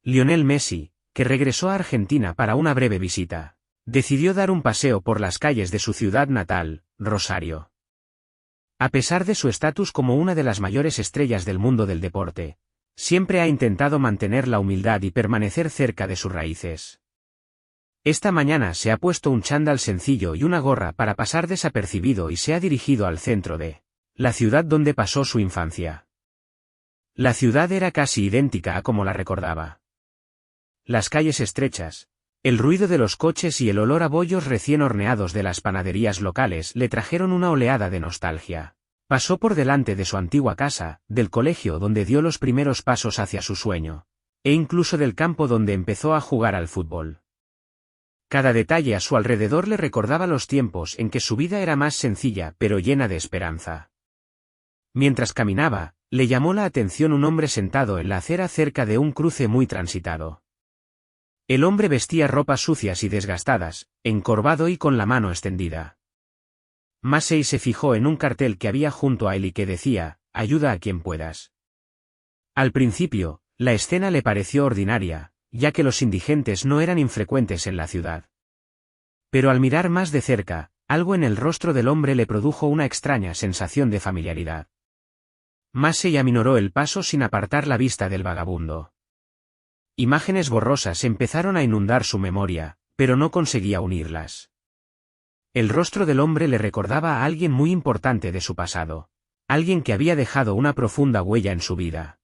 Lionel Messi, que regresó a Argentina para una breve visita, decidió dar un paseo por las calles de su ciudad natal, Rosario. A pesar de su estatus como una de las mayores estrellas del mundo del deporte, siempre ha intentado mantener la humildad y permanecer cerca de sus raíces. Esta mañana se ha puesto un chándal sencillo y una gorra para pasar desapercibido y se ha dirigido al centro de la ciudad donde pasó su infancia. La ciudad era casi idéntica a como la recordaba. Las calles estrechas, el ruido de los coches y el olor a bollos recién horneados de las panaderías locales le trajeron una oleada de nostalgia. Pasó por delante de su antigua casa, del colegio donde dio los primeros pasos hacia su sueño, e incluso del campo donde empezó a jugar al fútbol. Cada detalle a su alrededor le recordaba los tiempos en que su vida era más sencilla pero llena de esperanza. Mientras caminaba, le llamó la atención un hombre sentado en la acera cerca de un cruce muy transitado. El hombre vestía ropas sucias y desgastadas, encorvado y con la mano extendida. Massey se fijó en un cartel que había junto a él y que decía, «Ayuda a quien puedas». Al principio, la escena le pareció ordinaria, ya que los indigentes no eran infrecuentes en la ciudad. Pero al mirar más de cerca, algo en el rostro del hombre le produjo una extraña sensación de familiaridad. Massey aminoró el paso sin apartar la vista del vagabundo. Imágenes borrosas empezaron a inundar su memoria, pero no conseguía unirlas. El rostro del hombre le recordaba a alguien muy importante de su pasado, alguien que había dejado una profunda huella en su vida.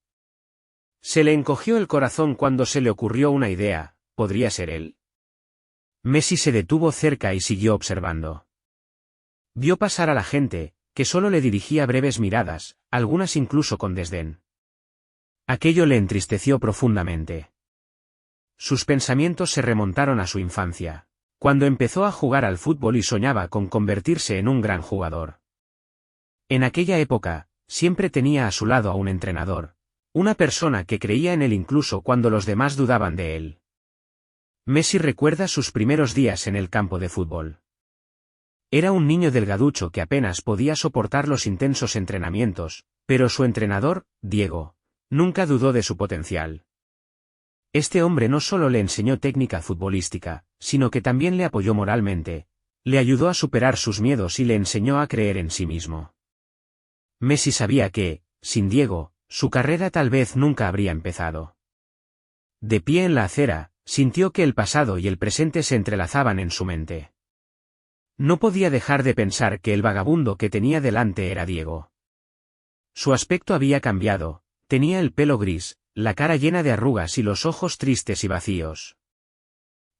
Se le encogió el corazón cuando se le ocurrió una idea, ¿podría ser él? Messi se detuvo cerca y siguió observando. Vio pasar a la gente, que solo le dirigía breves miradas, algunas incluso con desdén. Aquello le entristeció profundamente. Sus pensamientos se remontaron a su infancia, cuando empezó a jugar al fútbol y soñaba con convertirse en un gran jugador. En aquella época, siempre tenía a su lado a un entrenador, una persona que creía en él incluso cuando los demás dudaban de él. Messi recuerda sus primeros días en el campo de fútbol. Era un niño delgaducho que apenas podía soportar los intensos entrenamientos, pero su entrenador, Diego, nunca dudó de su potencial. Este hombre no solo le enseñó técnica futbolística, sino que también le apoyó moralmente, le ayudó a superar sus miedos y le enseñó a creer en sí mismo. Messi sabía que, sin Diego, su carrera tal vez nunca habría empezado. De pie en la acera, sintió que el pasado y el presente se entrelazaban en su mente. No podía dejar de pensar que el vagabundo que tenía delante era Diego. Su aspecto había cambiado, tenía el pelo gris, la cara llena de arrugas y los ojos tristes y vacíos.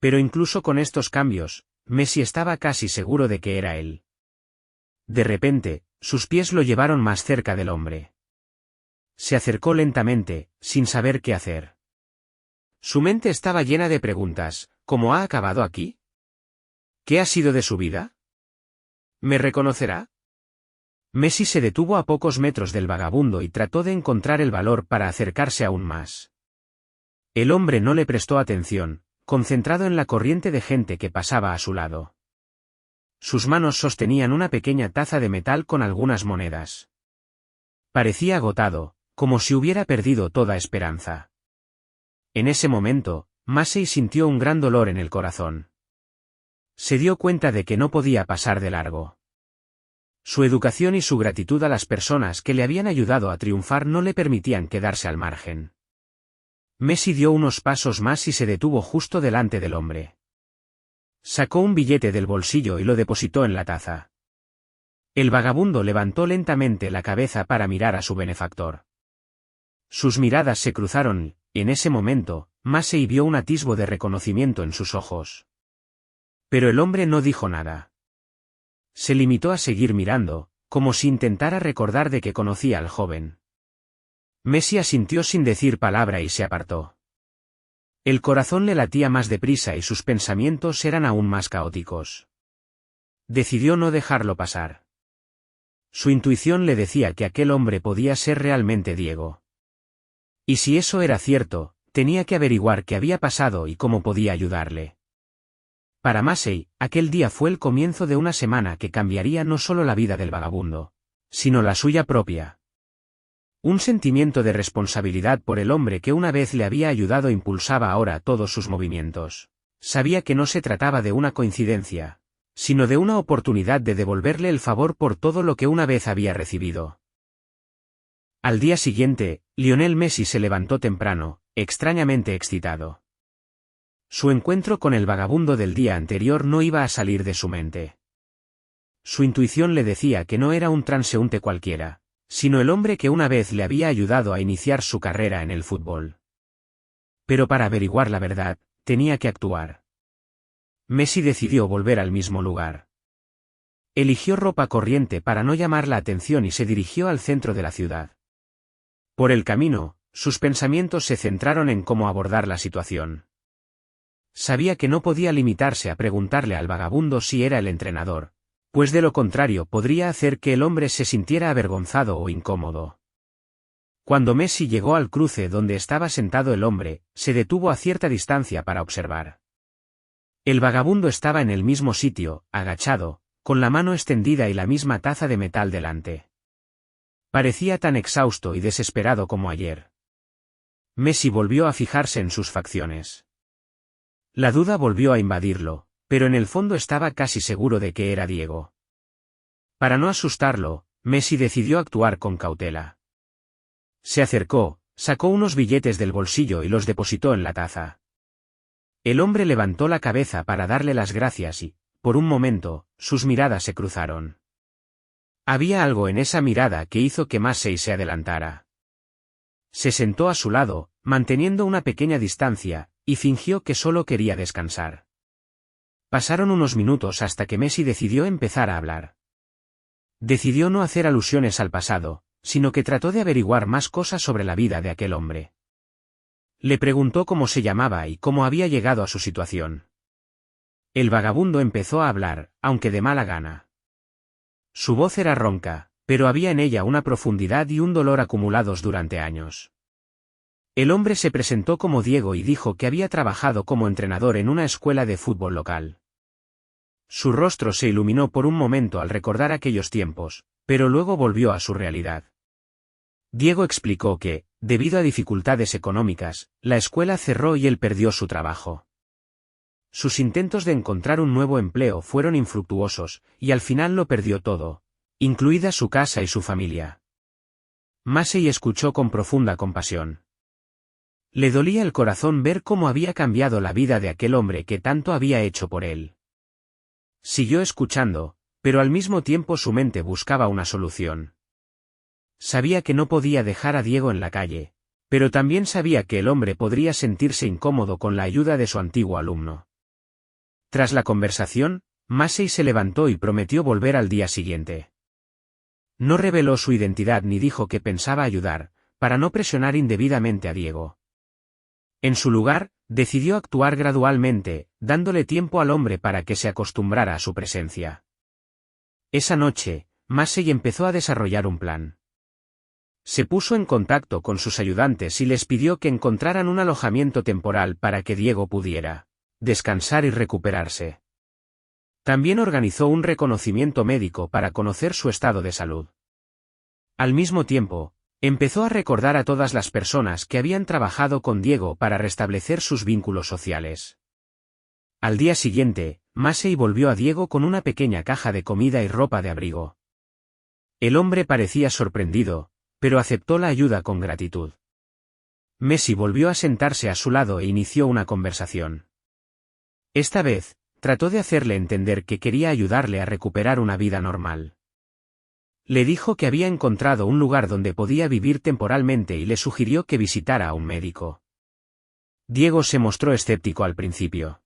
Pero incluso con estos cambios, Messi estaba casi seguro de que era él. De repente, sus pies lo llevaron más cerca del hombre. Se acercó lentamente, sin saber qué hacer. Su mente estaba llena de preguntas, ¿cómo ha acabado aquí? ¿Qué ha sido de su vida? ¿Me reconocerá? Messi se detuvo a pocos metros del vagabundo y trató de encontrar el valor para acercarse aún más. El hombre no le prestó atención, concentrado en la corriente de gente que pasaba a su lado. Sus manos sostenían una pequeña taza de metal con algunas monedas. Parecía agotado, como si hubiera perdido toda esperanza. En ese momento, Massey sintió un gran dolor en el corazón. Se dio cuenta de que no podía pasar de largo. Su educación y su gratitud a las personas que le habían ayudado a triunfar no le permitían quedarse al margen. Messi dio unos pasos más y se detuvo justo delante del hombre. Sacó un billete del bolsillo y lo depositó en la taza. El vagabundo levantó lentamente la cabeza para mirar a su benefactor. Sus miradas se cruzaron, y en ese momento, Massey vio un atisbo de reconocimiento en sus ojos. Pero el hombre no dijo nada. Se limitó a seguir mirando, como si intentara recordar de que conocía al joven. Messi asintió sin decir palabra y se apartó. El corazón le latía más deprisa y sus pensamientos eran aún más caóticos. Decidió no dejarlo pasar. Su intuición le decía que aquel hombre podía ser realmente Diego. Y si eso era cierto, tenía que averiguar qué había pasado y cómo podía ayudarle. Para Massey, aquel día fue el comienzo de una semana que cambiaría no solo la vida del vagabundo, sino la suya propia. Un sentimiento de responsabilidad por el hombre que una vez le había ayudado impulsaba ahora todos sus movimientos. Sabía que no se trataba de una coincidencia, sino de una oportunidad de devolverle el favor por todo lo que una vez había recibido. Al día siguiente, Lionel Messi se levantó temprano, extrañamente excitado. Su encuentro con el vagabundo del día anterior no iba a salir de su mente. Su intuición le decía que no era un transeúnte cualquiera, sino el hombre que una vez le había ayudado a iniciar su carrera en el fútbol. Pero para averiguar la verdad, tenía que actuar. Messi decidió volver al mismo lugar. Eligió ropa corriente para no llamar la atención y se dirigió al centro de la ciudad. Por el camino, sus pensamientos se centraron en cómo abordar la situación. Sabía que no podía limitarse a preguntarle al vagabundo si era el entrenador, pues de lo contrario podría hacer que el hombre se sintiera avergonzado o incómodo. Cuando Messi llegó al cruce donde estaba sentado el hombre, se detuvo a cierta distancia para observar. El vagabundo estaba en el mismo sitio, agachado, con la mano extendida y la misma taza de metal delante. Parecía tan exhausto y desesperado como ayer. Messi volvió a fijarse en sus facciones. La duda volvió a invadirlo, pero en el fondo estaba casi seguro de que era Diego. Para no asustarlo, Messi decidió actuar con cautela. Se acercó, sacó unos billetes del bolsillo y los depositó en la taza. El hombre levantó la cabeza para darle las gracias y, por un momento, sus miradas se cruzaron. Había algo en esa mirada que hizo que Messi se adelantara. Se sentó a su lado, manteniendo una pequeña distancia, y fingió que solo quería descansar. Pasaron unos minutos hasta que Messi decidió empezar a hablar. Decidió no hacer alusiones al pasado, sino que trató de averiguar más cosas sobre la vida de aquel hombre. Le preguntó cómo se llamaba y cómo había llegado a su situación. El vagabundo empezó a hablar, aunque de mala gana. Su voz era ronca, pero había en ella una profundidad y un dolor acumulados durante años. El hombre se presentó como Diego y dijo que había trabajado como entrenador en una escuela de fútbol local. Su rostro se iluminó por un momento al recordar aquellos tiempos, pero luego volvió a su realidad. Diego explicó que, debido a dificultades económicas, la escuela cerró y él perdió su trabajo. Sus intentos de encontrar un nuevo empleo fueron infructuosos, y al final lo perdió todo, incluida su casa y su familia. Messi escuchó con profunda compasión. Le dolía el corazón ver cómo había cambiado la vida de aquel hombre que tanto había hecho por él. Siguió escuchando, pero al mismo tiempo su mente buscaba una solución. Sabía que no podía dejar a Diego en la calle, pero también sabía que el hombre podría sentirse incómodo con la ayuda de su antiguo alumno. Tras la conversación, Messi se levantó y prometió volver al día siguiente. No reveló su identidad ni dijo que pensaba ayudar, para no presionar indebidamente a Diego. En su lugar, decidió actuar gradualmente, dándole tiempo al hombre para que se acostumbrara a su presencia. Esa noche, Messi empezó a desarrollar un plan. Se puso en contacto con sus ayudantes y les pidió que encontraran un alojamiento temporal para que Diego pudiera descansar y recuperarse. También organizó un reconocimiento médico para conocer su estado de salud. Al mismo tiempo, empezó a recordar a todas las personas que habían trabajado con Diego para restablecer sus vínculos sociales. Al día siguiente, Messi volvió a Diego con una pequeña caja de comida y ropa de abrigo. El hombre parecía sorprendido, pero aceptó la ayuda con gratitud. Messi volvió a sentarse a su lado e inició una conversación. Esta vez, trató de hacerle entender que quería ayudarle a recuperar una vida normal. Le dijo que había encontrado un lugar donde podía vivir temporalmente y le sugirió que visitara a un médico. Diego se mostró escéptico al principio.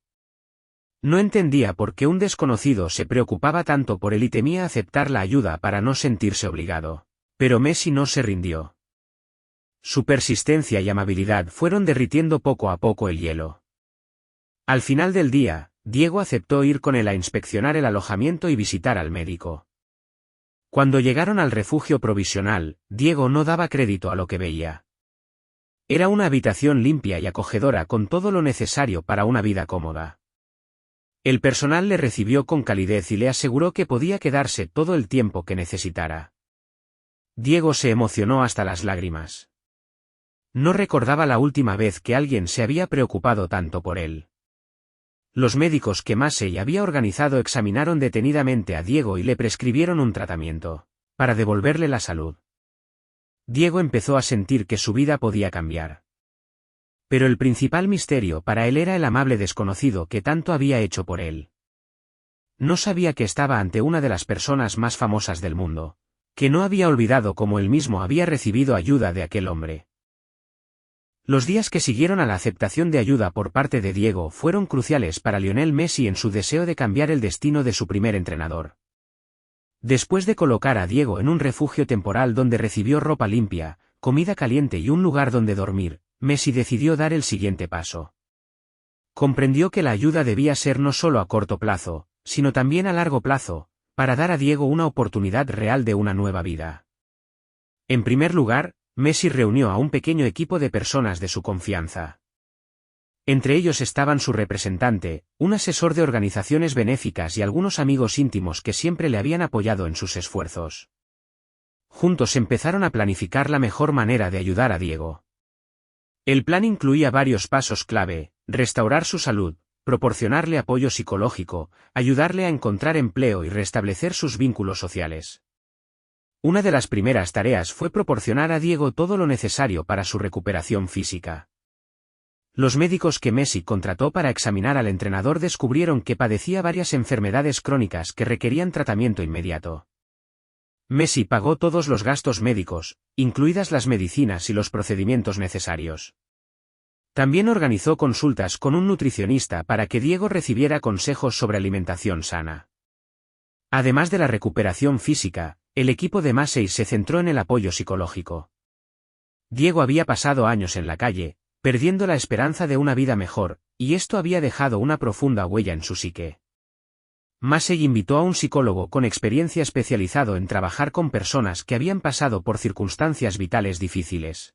No entendía por qué un desconocido se preocupaba tanto por él y temía aceptar la ayuda para no sentirse obligado. Pero Messi no se rindió. Su persistencia y amabilidad fueron derritiendo poco a poco el hielo. Al final del día, Diego aceptó ir con él a inspeccionar el alojamiento y visitar al médico. Cuando llegaron al refugio provisional, Diego no daba crédito a lo que veía. Era una habitación limpia y acogedora con todo lo necesario para una vida cómoda. El personal le recibió con calidez y le aseguró que podía quedarse todo el tiempo que necesitara. Diego se emocionó hasta las lágrimas. No recordaba la última vez que alguien se había preocupado tanto por él. Los médicos que Massey había organizado examinaron detenidamente a Diego y le prescribieron un tratamiento, para devolverle la salud. Diego empezó a sentir que su vida podía cambiar. Pero el principal misterio para él era el amable desconocido que tanto había hecho por él. No sabía que estaba ante una de las personas más famosas del mundo, que no había olvidado cómo él mismo había recibido ayuda de aquel hombre. Los días que siguieron a la aceptación de ayuda por parte de Diego fueron cruciales para Lionel Messi en su deseo de cambiar el destino de su primer entrenador. Después de colocar a Diego en un refugio temporal donde recibió ropa limpia, comida caliente y un lugar donde dormir, Messi decidió dar el siguiente paso. Comprendió que la ayuda debía ser no solo a corto plazo, sino también a largo plazo, para dar a Diego una oportunidad real de una nueva vida. En primer lugar, Messi reunió a un pequeño equipo de personas de su confianza. Entre ellos estaban su representante, un asesor de organizaciones benéficas y algunos amigos íntimos que siempre le habían apoyado en sus esfuerzos. Juntos empezaron a planificar la mejor manera de ayudar a Diego. El plan incluía varios pasos clave: restaurar su salud, proporcionarle apoyo psicológico, ayudarle a encontrar empleo y restablecer sus vínculos sociales. Una de las primeras tareas fue proporcionar a Diego todo lo necesario para su recuperación física. Los médicos que Messi contrató para examinar al entrenador descubrieron que padecía varias enfermedades crónicas que requerían tratamiento inmediato. Messi pagó todos los gastos médicos, incluidas las medicinas y los procedimientos necesarios. También organizó consultas con un nutricionista para que Diego recibiera consejos sobre alimentación sana. Además de la recuperación física, el equipo de Massey se centró en el apoyo psicológico. Diego había pasado años en la calle, perdiendo la esperanza de una vida mejor, y esto había dejado una profunda huella en su psique. Massey invitó a un psicólogo con experiencia especializado en trabajar con personas que habían pasado por circunstancias vitales difíciles.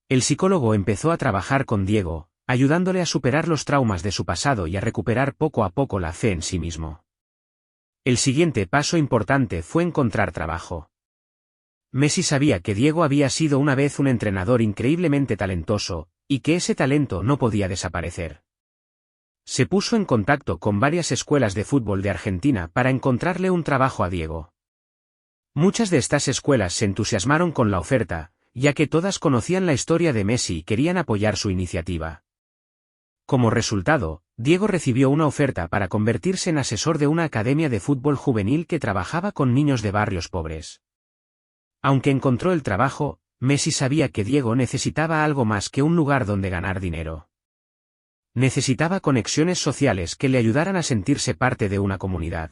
El psicólogo empezó a trabajar con Diego, ayudándole a superar los traumas de su pasado y a recuperar poco a poco la fe en sí mismo. El siguiente paso importante fue encontrar trabajo. Messi sabía que Diego había sido una vez un entrenador increíblemente talentoso, y que ese talento no podía desaparecer. Se puso en contacto con varias escuelas de fútbol de Argentina para encontrarle un trabajo a Diego. Muchas de estas escuelas se entusiasmaron con la oferta, ya que todas conocían la historia de Messi y querían apoyar su iniciativa. Como resultado, Diego recibió una oferta para convertirse en asesor de una academia de fútbol juvenil que trabajaba con niños de barrios pobres. Aunque encontró el trabajo, Messi sabía que Diego necesitaba algo más que un lugar donde ganar dinero. Necesitaba conexiones sociales que le ayudaran a sentirse parte de una comunidad.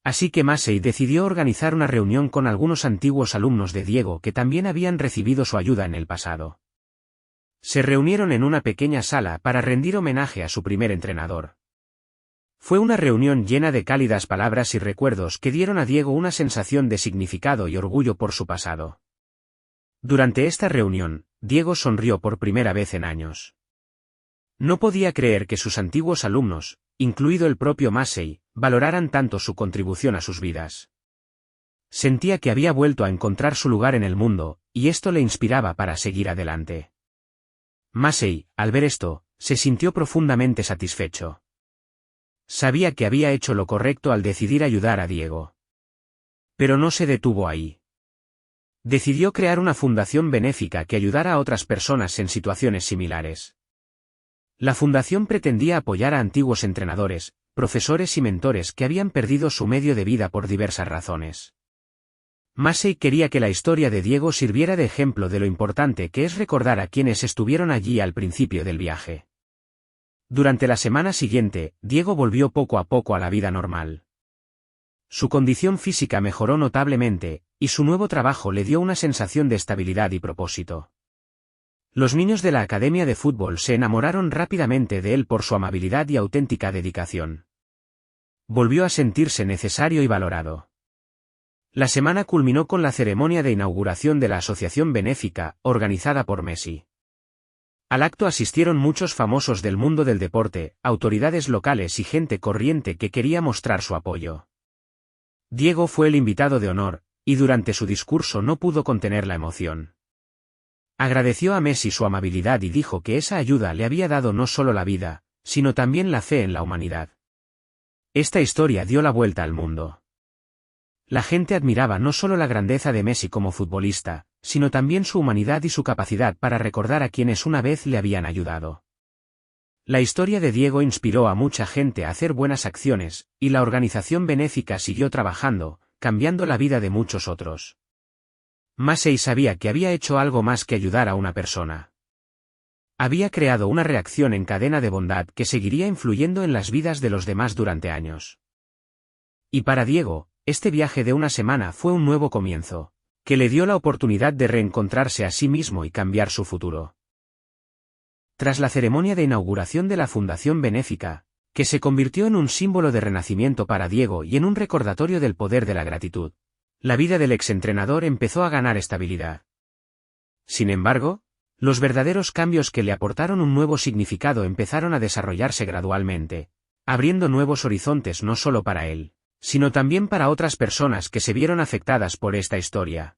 Así que Massey decidió organizar una reunión con algunos antiguos alumnos de Diego que también habían recibido su ayuda en el pasado. Se reunieron en una pequeña sala para rendir homenaje a su primer entrenador. Fue una reunión llena de cálidas palabras y recuerdos que dieron a Diego una sensación de significado y orgullo por su pasado. Durante esta reunión, Diego sonrió por primera vez en años. No podía creer que sus antiguos alumnos, incluido el propio Massey, valoraran tanto su contribución a sus vidas. Sentía que había vuelto a encontrar su lugar en el mundo, y esto le inspiraba para seguir adelante. Massey, al ver esto, se sintió profundamente satisfecho. Sabía que había hecho lo correcto al decidir ayudar a Diego. Pero no se detuvo ahí. Decidió crear una fundación benéfica que ayudara a otras personas en situaciones similares. La fundación pretendía apoyar a antiguos entrenadores, profesores y mentores que habían perdido su medio de vida por diversas razones. Massey quería que la historia de Diego sirviera de ejemplo de lo importante que es recordar a quienes estuvieron allí al principio del viaje. Durante la semana siguiente, Diego volvió poco a poco a la vida normal. Su condición física mejoró notablemente, y su nuevo trabajo le dio una sensación de estabilidad y propósito. Los niños de la academia de fútbol se enamoraron rápidamente de él por su amabilidad y auténtica dedicación. Volvió a sentirse necesario y valorado. La semana culminó con la ceremonia de inauguración de la asociación benéfica, organizada por Messi. Al acto asistieron muchos famosos del mundo del deporte, autoridades locales y gente corriente que quería mostrar su apoyo. Diego fue el invitado de honor, y durante su discurso no pudo contener la emoción. Agradeció a Messi su amabilidad y dijo que esa ayuda le había dado no solo la vida, sino también la fe en la humanidad. Esta historia dio la vuelta al mundo. La gente admiraba no solo la grandeza de Messi como futbolista, sino también su humanidad y su capacidad para recordar a quienes una vez le habían ayudado. La historia de Diego inspiró a mucha gente a hacer buenas acciones, y la organización benéfica siguió trabajando, cambiando la vida de muchos otros. Massey sabía que había hecho algo más que ayudar a una persona. Había creado una reacción en cadena de bondad que seguiría influyendo en las vidas de los demás durante años. Y para Diego, este viaje de una semana fue un nuevo comienzo, que le dio la oportunidad de reencontrarse a sí mismo y cambiar su futuro. Tras la ceremonia de inauguración de la Fundación Benéfica, que se convirtió en un símbolo de renacimiento para Diego y en un recordatorio del poder de la gratitud, la vida del exentrenador empezó a ganar estabilidad. Sin embargo, los verdaderos cambios que le aportaron un nuevo significado empezaron a desarrollarse gradualmente, abriendo nuevos horizontes no solo para él, sino también para otras personas que se vieron afectadas por esta historia.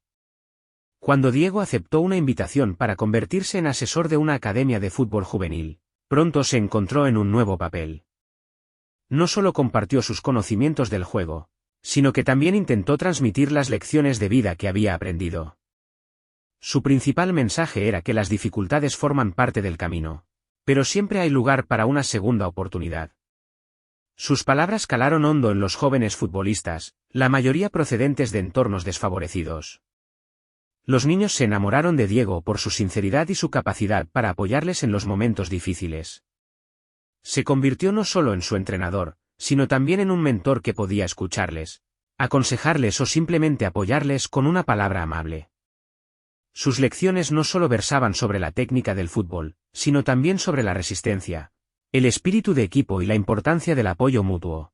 Cuando Diego aceptó una invitación para convertirse en asesor de una academia de fútbol juvenil, pronto se encontró en un nuevo papel. No solo compartió sus conocimientos del juego, sino que también intentó transmitir las lecciones de vida que había aprendido. Su principal mensaje era que las dificultades forman parte del camino, pero siempre hay lugar para una segunda oportunidad. Sus palabras calaron hondo en los jóvenes futbolistas, la mayoría procedentes de entornos desfavorecidos. Los niños se enamoraron de Diego por su sinceridad y su capacidad para apoyarles en los momentos difíciles. Se convirtió no solo en su entrenador, sino también en un mentor que podía escucharles, aconsejarles o simplemente apoyarles con una palabra amable. Sus lecciones no solo versaban sobre la técnica del fútbol, sino también sobre la resistencia, el espíritu de equipo y la importancia del apoyo mutuo.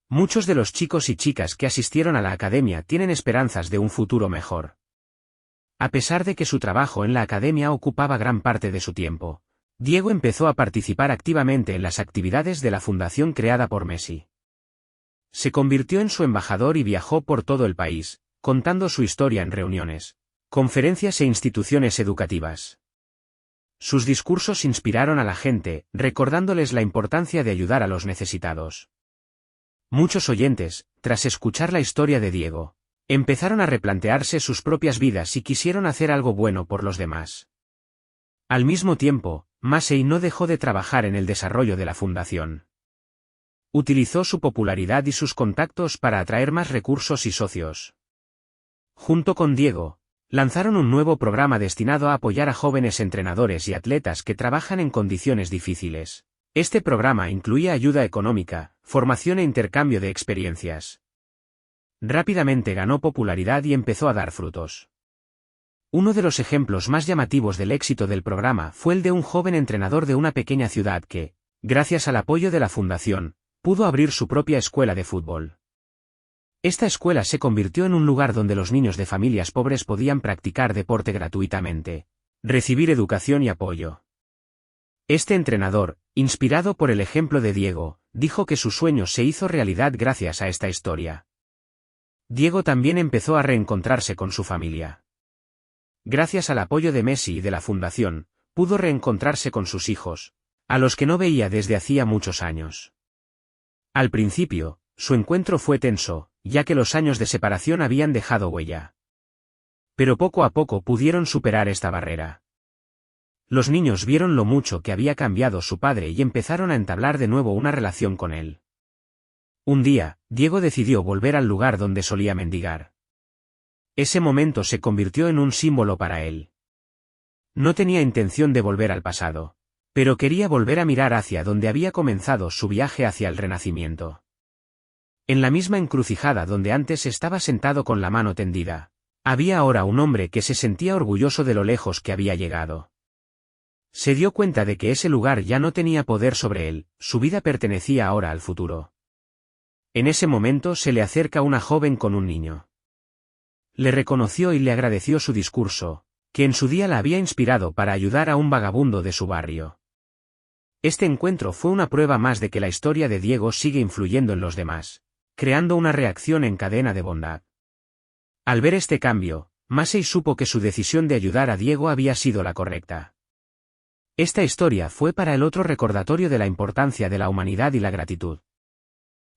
Muchos de los chicos y chicas que asistieron a la academia tienen esperanzas de un futuro mejor. A pesar de que su trabajo en la academia ocupaba gran parte de su tiempo, Diego empezó a participar activamente en las actividades de la fundación creada por Messi. Se convirtió en su embajador y viajó por todo el país, contando su historia en reuniones, conferencias e instituciones educativas. Sus discursos inspiraron a la gente, recordándoles la importancia de ayudar a los necesitados. Muchos oyentes, tras escuchar la historia de Diego, empezaron a replantearse sus propias vidas y quisieron hacer algo bueno por los demás. Al mismo tiempo, Massey no dejó de trabajar en el desarrollo de la fundación. Utilizó su popularidad y sus contactos para atraer más recursos y socios. Junto con Diego, lanzaron un nuevo programa destinado a apoyar a jóvenes entrenadores y atletas que trabajan en condiciones difíciles. Este programa incluía ayuda económica, formación e intercambio de experiencias. Rápidamente ganó popularidad y empezó a dar frutos. Uno de los ejemplos más llamativos del éxito del programa fue el de un joven entrenador de una pequeña ciudad que, gracias al apoyo de la fundación, pudo abrir su propia escuela de fútbol. Esta escuela se convirtió en un lugar donde los niños de familias pobres podían practicar deporte gratuitamente, recibir educación y apoyo. Este entrenador, inspirado por el ejemplo de Diego, dijo que su sueño se hizo realidad gracias a esta historia. Diego también empezó a reencontrarse con su familia. Gracias al apoyo de Messi y de la fundación, pudo reencontrarse con sus hijos, a los que no veía desde hacía muchos años. Al principio, su encuentro fue tenso, ya que los años de separación habían dejado huella. Pero poco a poco pudieron superar esta barrera. Los niños vieron lo mucho que había cambiado su padre y empezaron a entablar de nuevo una relación con él. Un día, Diego decidió volver al lugar donde solía mendigar. Ese momento se convirtió en un símbolo para él. No tenía intención de volver al pasado, pero quería volver a mirar hacia donde había comenzado su viaje hacia el renacimiento. En la misma encrucijada donde antes estaba sentado con la mano tendida, había ahora un hombre que se sentía orgulloso de lo lejos que había llegado. Se dio cuenta de que ese lugar ya no tenía poder sobre él, su vida pertenecía ahora al futuro. En ese momento se le acerca una joven con un niño. Le reconoció y le agradeció su discurso, que en su día la había inspirado para ayudar a un vagabundo de su barrio. Este encuentro fue una prueba más de que la historia de Diego sigue influyendo en los demás, creando una reacción en cadena de bondad. Al ver este cambio, Massey supo que su decisión de ayudar a Diego había sido la correcta. Esta historia fue para él otro recordatorio de la importancia de la humanidad y la gratitud.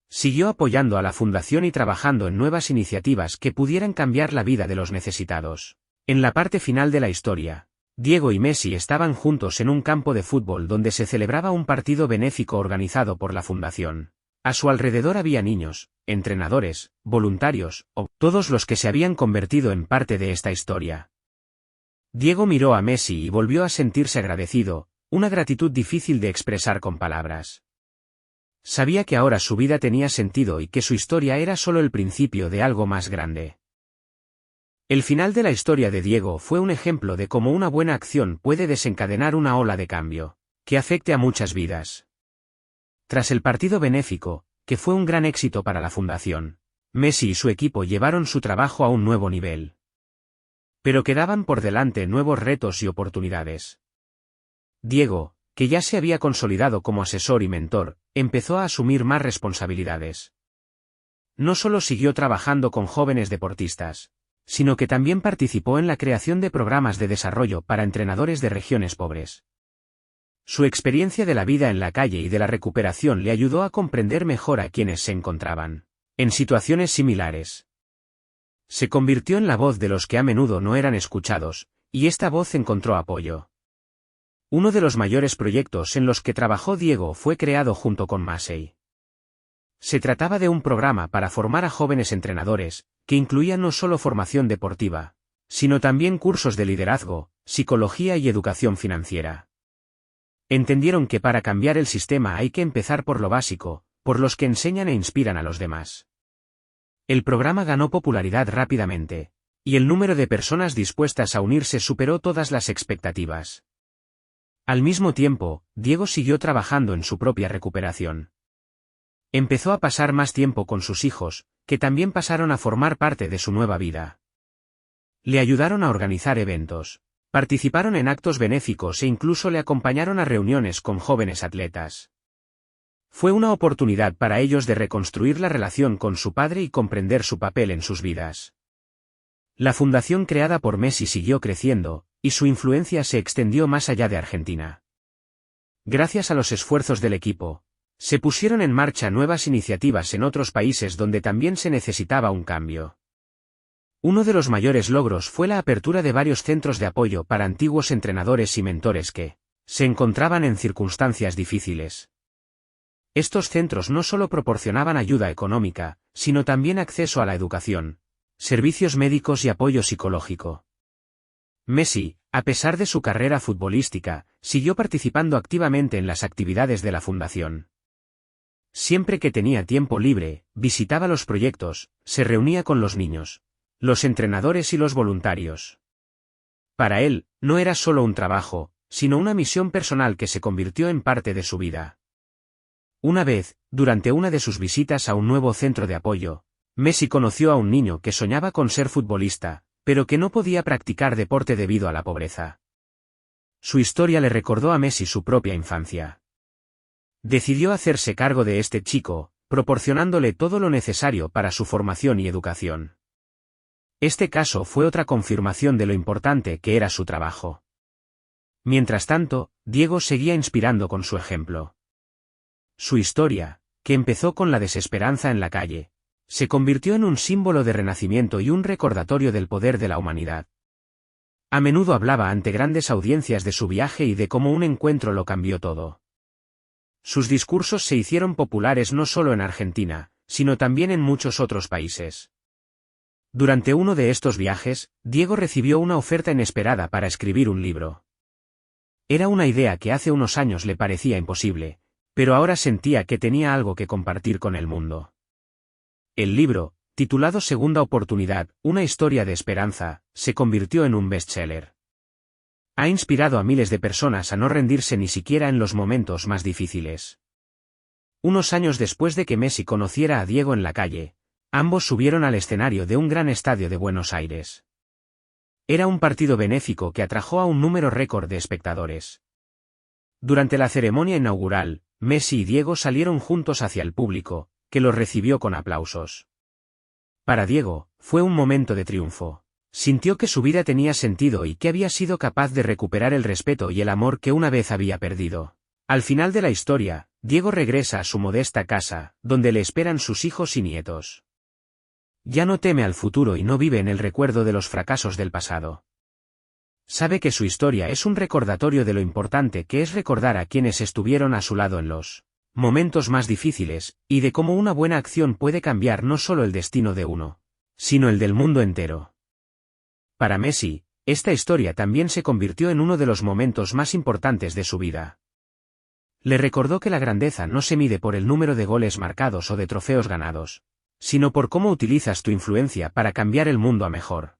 Siguió apoyando a la fundación y trabajando en nuevas iniciativas que pudieran cambiar la vida de los necesitados. En la parte final de la historia, Diego y Messi estaban juntos en un campo de fútbol donde se celebraba un partido benéfico organizado por la fundación. A su alrededor había niños, entrenadores, voluntarios, o todos los que se habían convertido en parte de esta historia. Diego miró a Messi y volvió a sentirse agradecido, una gratitud difícil de expresar con palabras. Sabía que ahora su vida tenía sentido y que su historia era solo el principio de algo más grande. El final de la historia de Diego fue un ejemplo de cómo una buena acción puede desencadenar una ola de cambio, que afecte a muchas vidas. Tras el partido benéfico, que fue un gran éxito para la fundación, Messi y su equipo llevaron su trabajo a un nuevo nivel. Pero quedaban por delante nuevos retos y oportunidades. Diego, que ya se había consolidado como asesor y mentor, empezó a asumir más responsabilidades. No solo siguió trabajando con jóvenes deportistas, sino que también participó en la creación de programas de desarrollo para entrenadores de regiones pobres. Su experiencia de la vida en la calle y de la recuperación le ayudó a comprender mejor a quienes se encontraban en situaciones similares. Se convirtió en la voz de los que a menudo no eran escuchados, y esta voz encontró apoyo. Uno de los mayores proyectos en los que trabajó Diego fue creado junto con Massey. Se trataba de un programa para formar a jóvenes entrenadores, que incluía no solo formación deportiva, sino también cursos de liderazgo, psicología y educación financiera. Entendieron que para cambiar el sistema hay que empezar por lo básico, por los que enseñan e inspiran a los demás. El programa ganó popularidad rápidamente, y el número de personas dispuestas a unirse superó todas las expectativas. Al mismo tiempo, Diego siguió trabajando en su propia recuperación. Empezó a pasar más tiempo con sus hijos, que también pasaron a formar parte de su nueva vida. Le ayudaron a organizar eventos, participaron en actos benéficos e incluso le acompañaron a reuniones con jóvenes atletas. Fue una oportunidad para ellos de reconstruir la relación con su padre y comprender su papel en sus vidas. La fundación creada por Messi siguió creciendo, y su influencia se extendió más allá de Argentina. Gracias a los esfuerzos del equipo, se pusieron en marcha nuevas iniciativas en otros países donde también se necesitaba un cambio. Uno de los mayores logros fue la apertura de varios centros de apoyo para antiguos entrenadores y mentores que se encontraban en circunstancias difíciles. Estos centros no solo proporcionaban ayuda económica, sino también acceso a la educación, servicios médicos y apoyo psicológico. Messi, a pesar de su carrera futbolística, siguió participando activamente en las actividades de la fundación. Siempre que tenía tiempo libre, visitaba los proyectos, se reunía con los niños, los entrenadores y los voluntarios. Para él, no era solo un trabajo, sino una misión personal que se convirtió en parte de su vida. Una vez, durante una de sus visitas a un nuevo centro de apoyo, Messi conoció a un niño que soñaba con ser futbolista, pero que no podía practicar deporte debido a la pobreza. Su historia le recordó a Messi su propia infancia. Decidió hacerse cargo de este chico, proporcionándole todo lo necesario para su formación y educación. Este caso fue otra confirmación de lo importante que era su trabajo. Mientras tanto, Diego seguía inspirando con su ejemplo. Su historia, que empezó con la desesperanza en la calle, se convirtió en un símbolo de renacimiento y un recordatorio del poder de la humanidad. A menudo hablaba ante grandes audiencias de su viaje y de cómo un encuentro lo cambió todo. Sus discursos se hicieron populares no solo en Argentina, sino también en muchos otros países. Durante uno de estos viajes, Diego recibió una oferta inesperada para escribir un libro. Era una idea que hace unos años le parecía imposible, pero ahora sentía que tenía algo que compartir con el mundo. El libro, titulado Segunda Oportunidad, una historia de esperanza, se convirtió en un bestseller. Ha inspirado a miles de personas a no rendirse ni siquiera en los momentos más difíciles. Unos años después de que Messi conociera a Diego en la calle, ambos subieron al escenario de un gran estadio de Buenos Aires. Era un partido benéfico que atrajo a un número récord de espectadores. Durante la ceremonia inaugural, Messi y Diego salieron juntos hacia el público, que los recibió con aplausos. Para Diego, fue un momento de triunfo. Sintió que su vida tenía sentido y que había sido capaz de recuperar el respeto y el amor que una vez había perdido. Al final de la historia, Diego regresa a su modesta casa, donde le esperan sus hijos y nietos. Ya no teme al futuro y no vive en el recuerdo de los fracasos del pasado. Sabe que su historia es un recordatorio de lo importante que es recordar a quienes estuvieron a su lado en los momentos más difíciles, y de cómo una buena acción puede cambiar no solo el destino de uno, sino el del mundo entero. Para Messi, esta historia también se convirtió en uno de los momentos más importantes de su vida. Le recordó que la grandeza no se mide por el número de goles marcados o de trofeos ganados, sino por cómo utilizas tu influencia para cambiar el mundo a mejor.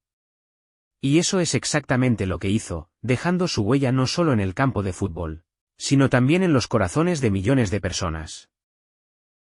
Y eso es exactamente lo que hizo, dejando su huella no solo en el campo de fútbol, sino también en los corazones de millones de personas.